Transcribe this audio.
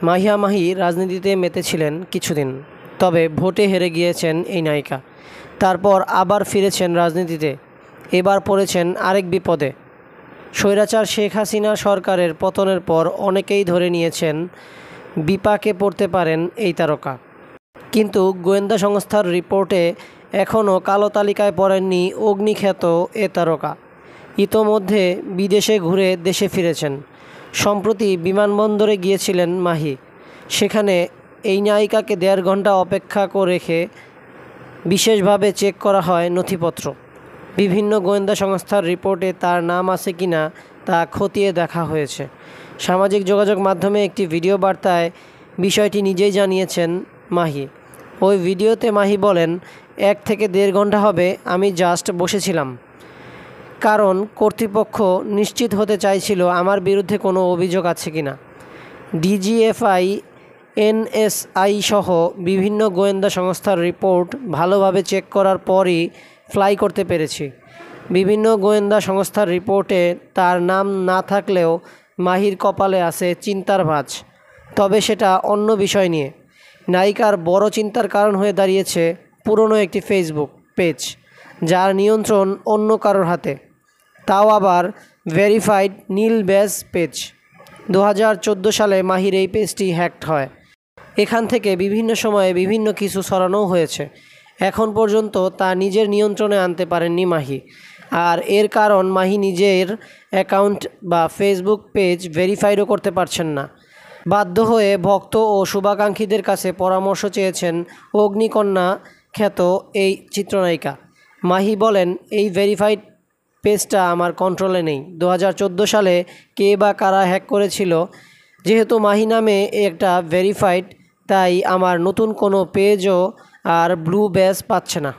মাহিয়া মাহি রাজনীতিতে মেতেছিলেন কিছুদিন, তবে ভোটে হেরে গিয়েছেন এই নায়িকা। তারপর আবার ফিরেছেন রাজনীতিতে। এবার পড়েছেন আরেক বিপদে। স্বৈরাচার শেখ হাসিনা সরকারের পতনের পর অনেকেই ধরে নিয়েছেন বিপাকে পড়তে পারেন এই তারকা। কিন্তু গোয়েন্দা সংস্থার রিপোর্টে এখনও কালো তালিকায় পড়েননি অগ্নিখ্যাত এ তারকা। ইতোমধ্যে বিদেশে ঘুরে দেশে ফিরেছেন। সম্প্রতি বিমানবন্দরে গিয়েছিলেন মাহি। সেখানে এই নায়িকাকে 1.5 ঘন্টা অপেক্ষা রেখে বিশেষভাবে চেক করা হয় নথিপত্র। বিভিন্ন গোয়েন্দা সংস্থার রিপোর্টে তার নাম আছে কিনা তা খতিয়ে দেখা হয়েছে। সামাজিক যোগাযোগ মাধ্যমে একটি ভিডিও বার্তায় বিষয়টি নিজেই জানিয়েছেন মাহি। ওই ভিডিওতে মাহি বলেন, 1 থেকে 1.5 ঘন্টা হবে আমি জাস্ট বসেছিলাম, কারণ কর্তৃপক্ষ নিশ্চিত হতে চাইছিল আমার বিরুদ্ধে কোনো অভিযোগ আছে কিনা। ডিজিএফআই, এনএসআই সহ বিভিন্ন গোয়েন্দা সংস্থার রিপোর্ট ভালোভাবে চেক করার পরই ফ্লাই করতে পেরেছি। বিভিন্ন গোয়েন্দা সংস্থার রিপোর্টে তার নাম না থাকলেও মাহির কপালে আছে চিন্তার ভাঁজ। তবে সেটা অন্য বিষয় নিয়ে। নায়িকার বড় চিন্তার কারণ হয়ে দাঁড়িয়েছে পুরনো একটি ফেসবুক পেজ, যার নিয়ন্ত্রণ অন্য কারোর হাতে, তাও আবার ভেরিফাইড নীল ব্যাজ পেজ। 2014 সালে মাহির এই পেজটি হ্যাকড হয়। এখান থেকে বিভিন্ন সময়ে বিভিন্ন কিছু সরানোও হয়েছে। এখন পর্যন্ত তা নিজের নিয়ন্ত্রণে আনতে পারেননি মাহি। আর এর কারণ মাহি নিজের অ্যাকাউন্ট বা ফেসবুক পেজ ভেরিফাইডও করতে পারছেন না। বাধ্য হয়ে ভক্ত ও শুভাকাঙ্ক্ষীদের কাছে পরামর্শ চেয়েছেন অগ্নিকন্যা খ্যাত এই চিত্রনায়িকা। মাহি বলেন, এই ভেরিফাইড পেজটা আমার কন্ট্রোলে নেই। 2014 সালে কে বা কারা হ্যাক করেছিল। যেহেতু মাহি নামে একটা ভেরিফাইড, তাই আমার নতুন কোনো পেজও আর ব্লু ব্যাজ পাচ্ছে না।